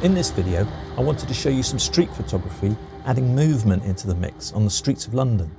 In this video, I wanted to show you some street photography, adding movement into the mix on the streets of London.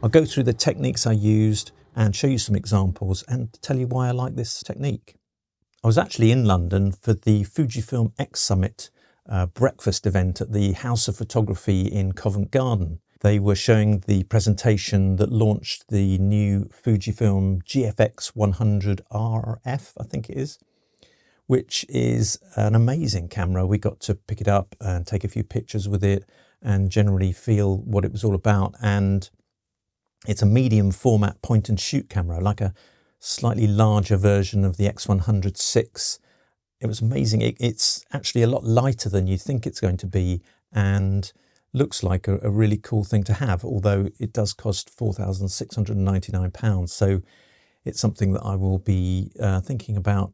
I'll go through the techniques I used and show you some examples and tell you why I like this technique. I was actually in London for the Fujifilm X Summit breakfast event at the House of Photography in Covent Garden. They were showing the presentation that launched the new Fujifilm GFX 100 RF, I think it is, which is an amazing camera. We got to pick it up and take a few pictures with it and generally feel what it was all about. And it's a medium format point and shoot camera, like a slightly larger version of the X100 VI. It was amazing. It's actually a lot lighter than you think it's going to be and looks like a really cool thing to have, although it does cost £4,699. So it's something that I will be thinking about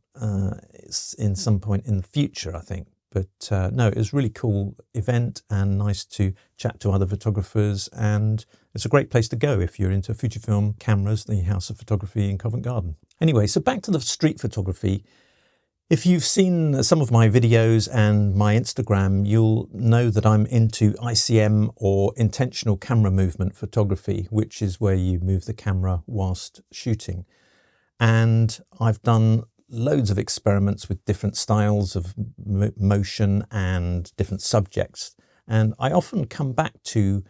in some point in the future, I think. But no, it was a really cool event and nice to chat to other photographers, and it's a great place to go if you're into Fujifilm cameras, the House of Photography in Covent Garden. Anyway, so back to the street photography. If you've seen some of my videos and my Instagram, you'll know that I'm into ICM, or intentional camera movement photography, which is where you move the camera whilst shooting. And I've done loads of experiments with different styles of motion and different subjects. And I often come back to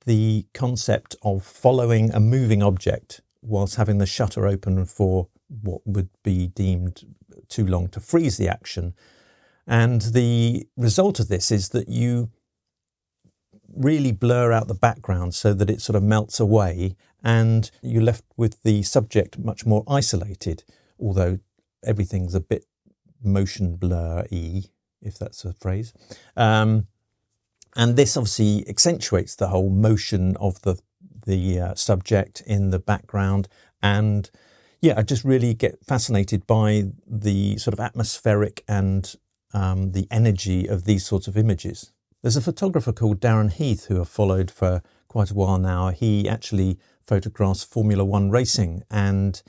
the concept of following a moving object whilst having the shutter open for what would be deemed too long to freeze the action. And the result of this is that you really blur out the background so that it sort of melts away and you're left with the subject much more isolated, although everything's a bit motion blur-y, if that's a phrase. And this obviously accentuates the whole motion of the subject in the background. And yeah, I just really get fascinated by the sort of atmospheric and the energy of these sorts of images. There's a photographer called Darren Heath who I've followed for quite a while now. He actually photographs Formula One racing, and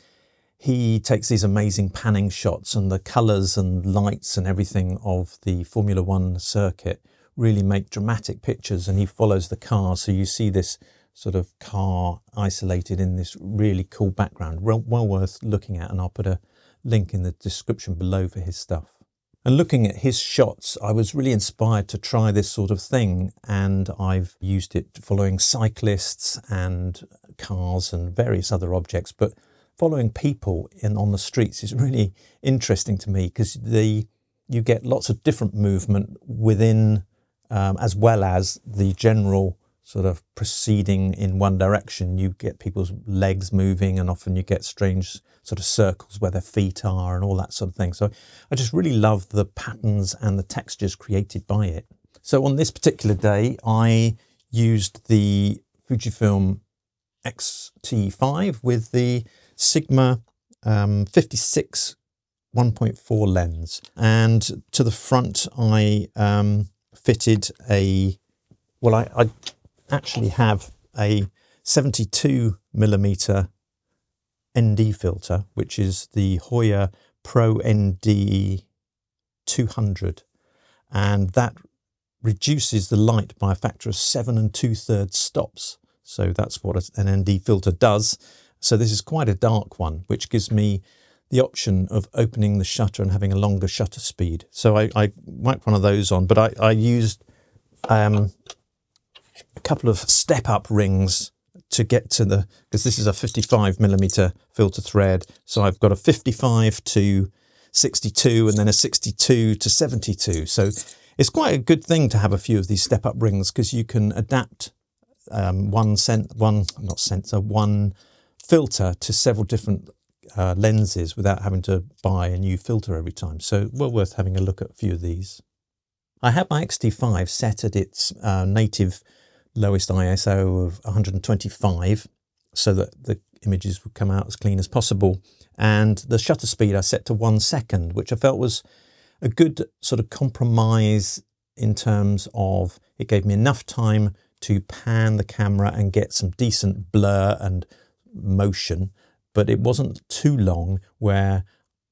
he takes these amazing panning shots, and the colours and lights and everything of the Formula One circuit really make dramatic pictures, and he follows the car. So you see this sort of car isolated in this really cool background. Well worth looking at, and I'll put a link in the description below for his stuff. And looking at his shots, I was really inspired to try this sort of thing, and I've used it following cyclists and cars and various other objects. But following people on the streets is really interesting to me, because you get lots of different movement within, as well as the general sort of proceeding in one direction. You get people's legs moving, and often you get strange sort of circles where their feet are and all that sort of thing. So I just really love the patterns and the textures created by it. So on this particular day, I used the Fujifilm X-T5 with the Sigma 56 1.4 lens. And to the front, I fitted I actually have a 72mm ND filter, which is the Hoya Pro ND 200, and that reduces the light by a factor of 7 2/3 stops. So that's what an ND filter does. So this is quite a dark one, which gives me the option of opening the shutter and having a longer shutter speed. So I whacked one of those on, but I used a couple of step-up rings to get to because this is a 55mm filter thread. So I've got a 55 to 62 and then a 62 to 72. So it's quite a good thing to have a few of these step-up rings, because you can adapt one filter to several different lenses without having to buy a new filter every time. So well worth having a look at a few of these. I had my X-T5 set at its native lowest ISO of 125 so that the images would come out as clean as possible, and the shutter speed I set to 1 second, which I felt was a good sort of compromise in terms of it gave me enough time to pan the camera and get some decent blur and motion, but it wasn't too long where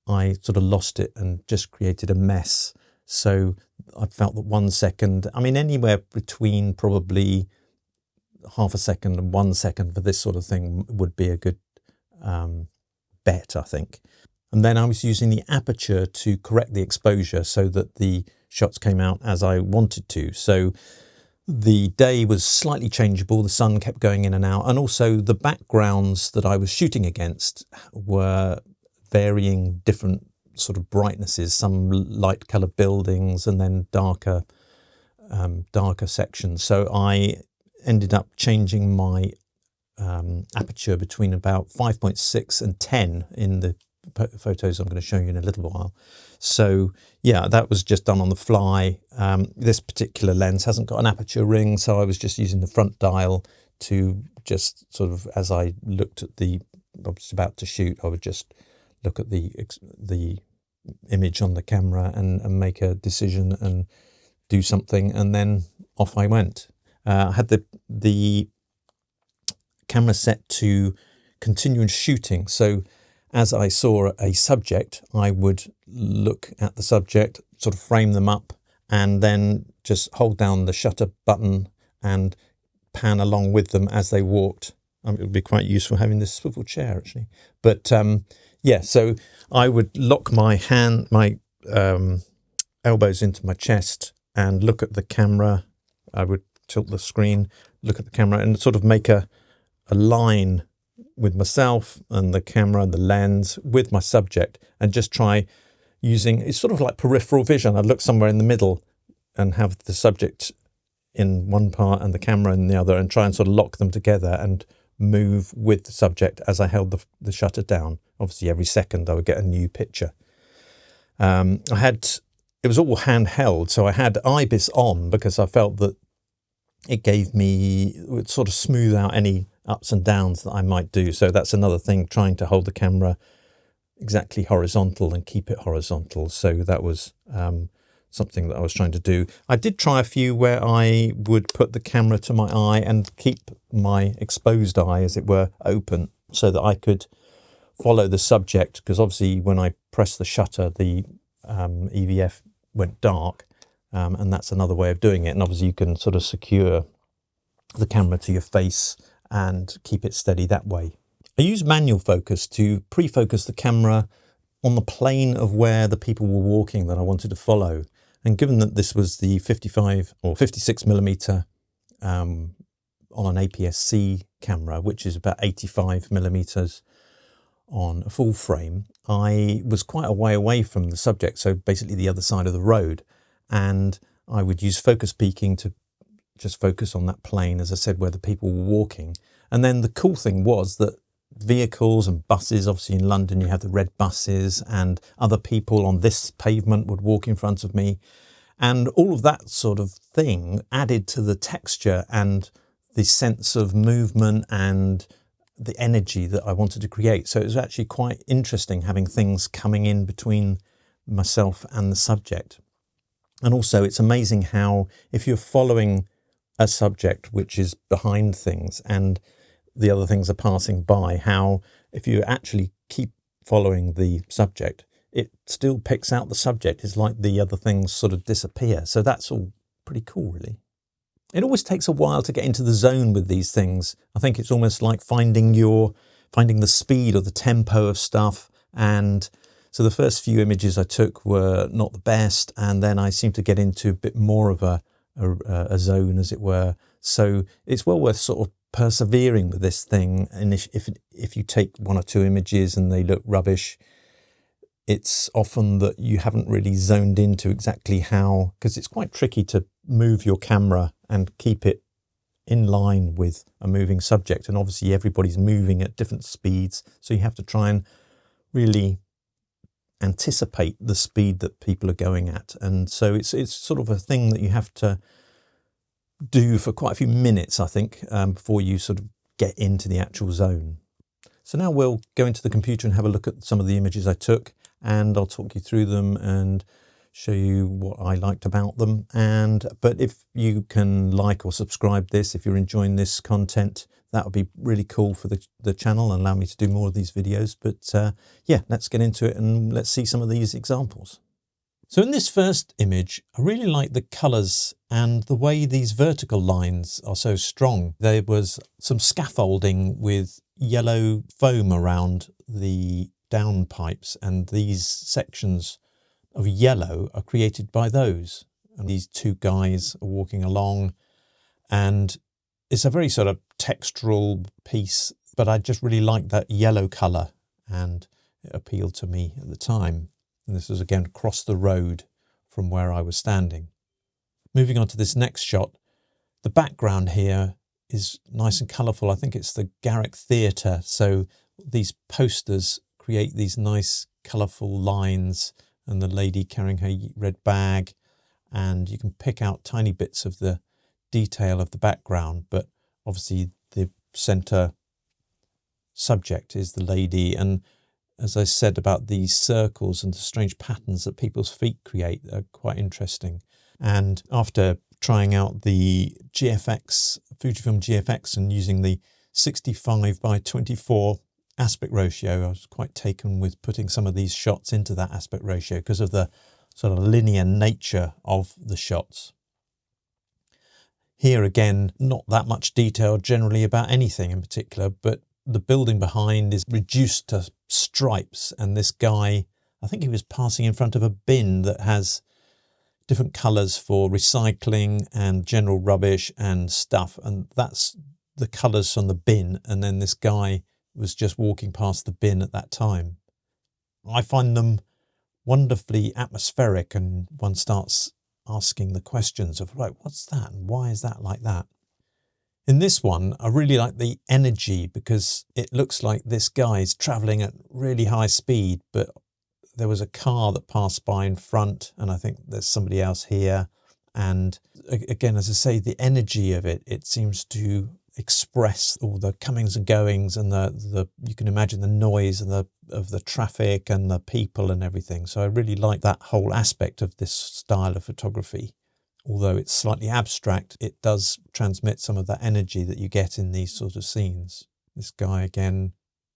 I sort of lost it and just created a mess So I felt that 1 second, I mean, anywhere between probably half a second and 1 second for this sort of thing would be a good bet, I think. And then I was using the aperture to correct the exposure so that the shots came out as I wanted to. So the day was slightly changeable, the sun kept going in and out, and also the backgrounds that I was shooting against were varying different sort of brightnesses, some light coloured buildings and then darker sections. So I ended up changing my aperture between about 5.6 and 10 in the photos I'm going to show you in a little while. So yeah, that was just done on the fly. This particular lens hasn't got an aperture ring, so I was just using the front dial to just sort of, as I looked at I was about to shoot, I would just look at the image on the camera and make a decision and do something, and then off I went. I had the camera set to continuous shooting, so as I saw a subject, I would look at the subject, sort of frame them up, and then just hold down the shutter button and pan along with them as they walked. It would be quite useful having this swivel chair, actually. But yeah, so I would lock my elbows into my chest and look at the camera. I would tilt the screen, look at the camera, and sort of make a line with myself and the camera and the lens with my subject, and just try using, it's sort of like peripheral vision. I'd look somewhere in the middle and have the subject in one part and the camera in the other, and try and sort of lock them together and move with the subject as I held the shutter down. Obviously every second I would get a new picture. It was all handheld, so I had IBIS on because I felt that it would sort of smooth out any ups and downs that I might do. So that's another thing, trying to hold the camera exactly horizontal and keep it horizontal. So that was something that I was trying to do. I did try a few where I would put the camera to my eye and keep my exposed eye, as it were, open so that I could follow the subject, because obviously when I pressed the shutter, the EVF went dark. And that's another way of doing it. And obviously you can sort of secure the camera to your face and keep it steady that way. I used manual focus to pre-focus the camera on the plane of where the people were walking that I wanted to follow. And given that this was the 55 or 56 millimeter on an APS-C camera, which is about 85 millimeters on a full frame, I was quite a way away from the subject, so basically the other side of the road. And I would use focus peaking to just focus on that plane, as I said, where the people were walking. And then the cool thing was that vehicles and buses, obviously in London you have the red buses, and other people on this pavement would walk in front of me. And all of that sort of thing added to the texture and the sense of movement and the energy that I wanted to create. So it was actually quite interesting having things coming in between myself and the subject. And also it's amazing how, if you're following a subject which is behind things and the other things are passing by, how if you actually keep following the subject, it still picks out the subject. It's like the other things sort of disappear. So that's all pretty cool, really. It always takes a while to get into the zone with these things. I think it's almost like finding the speed or the tempo of stuff. And so the first few images I took were not the best, and then I seemed to get into a bit more of a zone, as it were. So it's well worth sort of persevering with this thing. And if you take one or two images and they look rubbish, it's often that you haven't really zoned into exactly how, because it's quite tricky to move your camera and keep it in line with a moving subject. And obviously everybody's moving at different speeds, so you have to try and really anticipate the speed that people are going at. And so it's sort of a thing that you have to do for quite a few minutes, I think, before you sort of get into the actual zone. So now we'll go into the computer and have a look at some of the images I took, and I'll talk you through them and show you what I liked about them. But if you can like or subscribe this, if you're enjoying this content, that would be really cool for the channel and allow me to do more of these videos. But yeah, let's get into it and let's see some of these examples. So in this first image, I really like the colours and the way these vertical lines are so strong. There was some scaffolding with yellow foam around the downpipes, and these sections of yellow are created by those. And these two guys are walking along, and it's a very sort of textural piece, but I just really like that yellow colour and it appealed to me at the time. And this was again across the road from where I was standing. Moving on to this next shot, the background here is nice and colourful. I think it's the Garrick Theatre. So these posters create these nice colourful lines, and the lady carrying her red bag, and you can pick out tiny bits of the detail of the background, but obviously the centre subject is the lady. And as I said about these circles and the strange patterns that people's feet create are quite interesting. And after trying out the GFX, Fujifilm GFX, and using the 65 by 24 aspect ratio, I was quite taken with putting some of these shots into that aspect ratio because of the sort of linear nature of the shots. Here again, not that much detail generally about anything in particular, but the building behind is reduced to stripes, and this guy, I think he was passing in front of a bin that has different colours for recycling and general rubbish and stuff, and that's the colours from the bin, and then this guy was just walking past the bin at that time. I find them wonderfully atmospheric, and one starts asking the questions of, right, what's that and why is that like that? In this one, I really like the energy because it looks like this guy's travelling at really high speed, but there was a car that passed by in front, and I think there's somebody else here. And again, as I say, the energy of it, it seems to express all the comings and goings, and the you can imagine the noise and of the traffic and the people and everything. So I really like that whole aspect of this style of photography. Although it's slightly abstract, it does transmit some of that energy that you get in these sort of scenes. This guy again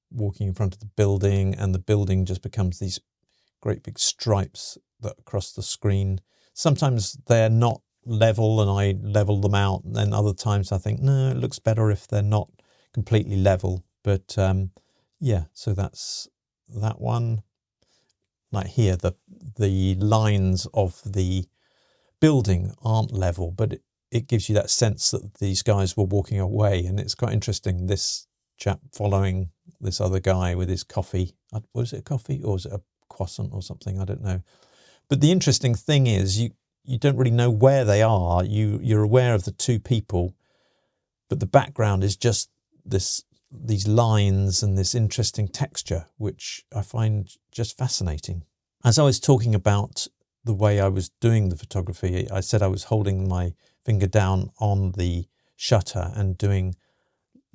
walking in front of the building, and the building just becomes these great big stripes that across the screen. Sometimes they're not level and I level them out, and then other times I think, no, it looks better if they're not completely level. But yeah, so that's that one. Like here, the lines of the building aren't level, but it gives you that sense that these guys were walking away, and it's quite interesting. This chap following this other guy with his coffee. Was it a coffee or was it a croissant or something? I don't know. But the interesting thing is you don't really know where they are. You're aware of the two people, but the background is just these lines and this interesting texture, which I find just fascinating. As I was talking about the way I was doing the photography, I said I was holding my finger down on the shutter and doing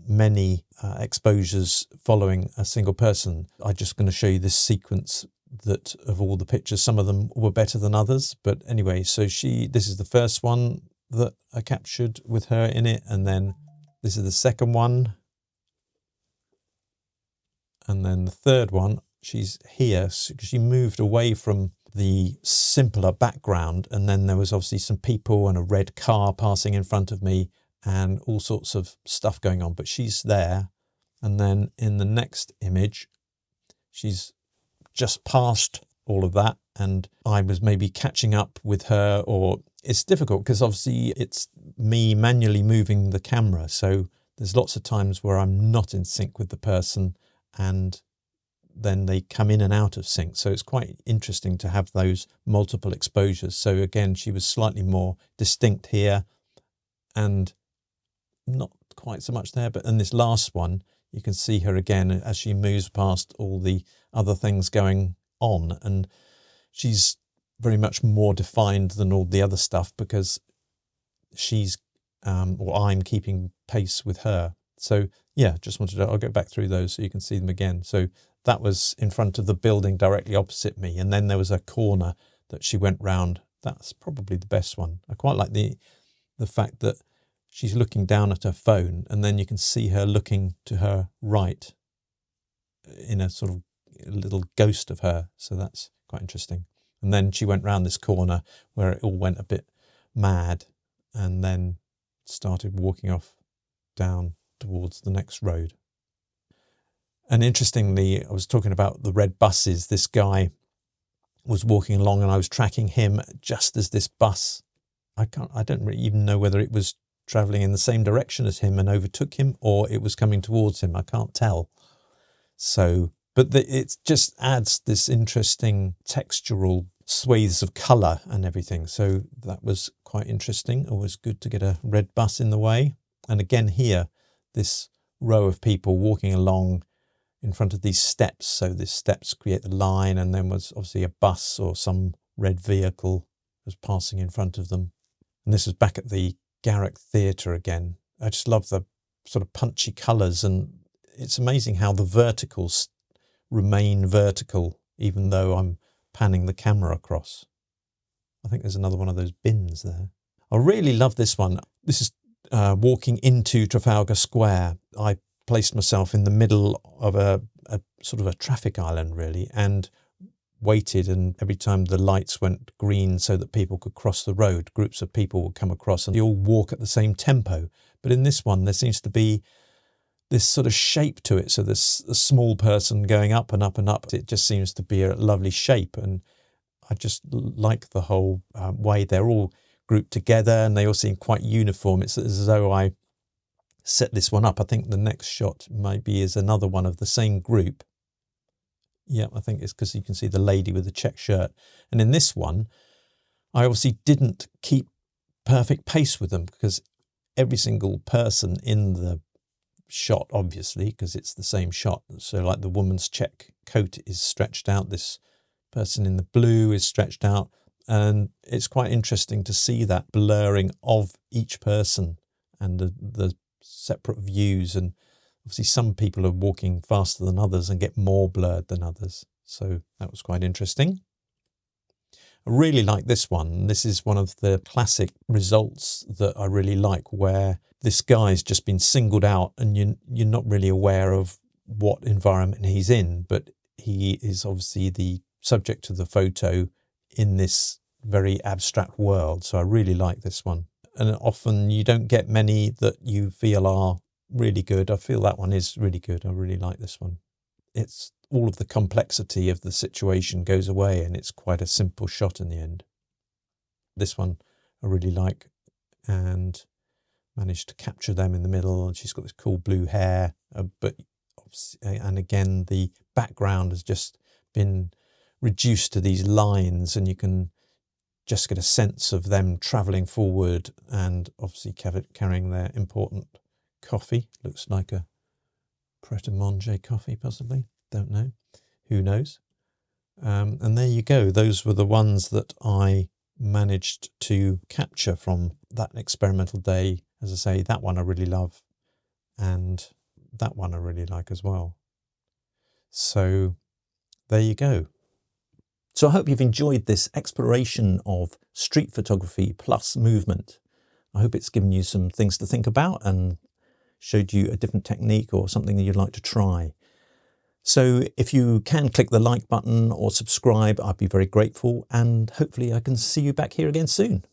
many exposures following a single person. I'm just going to show you this sequence that of all the pictures, some of them were better than others, but anyway, so this is the first one that I captured with her in it, and then this is the second one, and then the third one, she's here because she moved away from the simpler background, and then there was obviously some people and a red car passing in front of me and all sorts of stuff going on, but she's there. And then in the next image, she's just past all of that, and I was maybe catching up with her, or it's difficult because obviously it's me manually moving the camera, so there's lots of times where I'm not in sync with the person and then they come in and out of sync. So it's quite interesting to have those multiple exposures. So again, she was slightly more distinct here and not quite so much there. But in this last one, you can see her again as she moves past all the other things going on. And she's very much more defined than all the other stuff because she's, or I'm keeping pace with her. So yeah, just wanted to, I'll go back through those so you can see them again. So that was in front of the building directly opposite me. And then there was a corner that she went round. That's probably the best one. I quite like the fact that she's looking down at her phone and then you can see her looking to her right in a sort of little ghost of her. So that's quite interesting. And then she went round this corner where it all went a bit mad and then started walking off down towards the next road. And interestingly, I was talking about the red buses. This guy was walking along and I was tracking him just as this bus, I don't really even know whether it was travelling in the same direction as him and overtook him or it was coming towards him. I can't tell. So, but it just adds this interesting textural swathes of colour and everything. So that was quite interesting. Always good to get a red bus in the way. And again here, this row of people walking along in front of these steps. So these steps create the line, and then was obviously a bus or some red vehicle was passing in front of them. And this was back at the Garrick Theatre again. I just love the sort of punchy colours, and it's amazing how the verticals remain vertical even though I'm panning the camera across. I think there's another one of those bins there. I really love this one. This is walking into Trafalgar Square. I placed myself in the middle of a sort of a traffic island really, and waited, and every time the lights went green so that people could cross the road, groups of people would come across and they all walk at the same tempo. But in this one there seems to be this sort of shape to it, so there's a small person going up and up and up. It just seems to be a lovely shape, and I just like the whole way they're all grouped together and they all seem quite uniform. It's as though I set this one up. I think the next shot maybe is another one of the same group. Yeah, I think it's because you can see the lady with the check shirt. And in this one, I obviously didn't keep perfect pace with them because every single person in the shot, obviously, because it's the same shot. So like the woman's check coat is stretched out. This person in the blue is stretched out. And it's quite interesting to see that blurring of each person and the separate views. And obviously some people are walking faster than others and get more blurred than others. So that was quite interesting. I really like this one. This is one of the classic results that I really like, where this guy's just been singled out and you're not really aware of what environment he's in, but he is obviously the subject of the photo in this very abstract world. So I really like this one. And often you don't get many that you feel are really good. I feel that one is really good. I really like this one. It's all of the complexity of the situation goes away and it's quite a simple shot in the end. This one I really like, and managed to capture them in the middle, and she's got this cool blue hair, and again the background has just been reduced to these lines and you can just get a sense of them travelling forward and obviously carrying their important coffee. Looks like a Pret-a-Manger coffee, possibly. Don't know. Who knows? And there you go. Those were the ones that I managed to capture from that experimental day. As I say, that one I really love, and that one I really like as well. So there you go. So I hope you've enjoyed this exploration of street photography plus movement. I hope it's given you some things to think about and showed you a different technique or something that you'd like to try. So if you can click the like button or subscribe, I'd be very grateful, and hopefully I can see you back here again soon.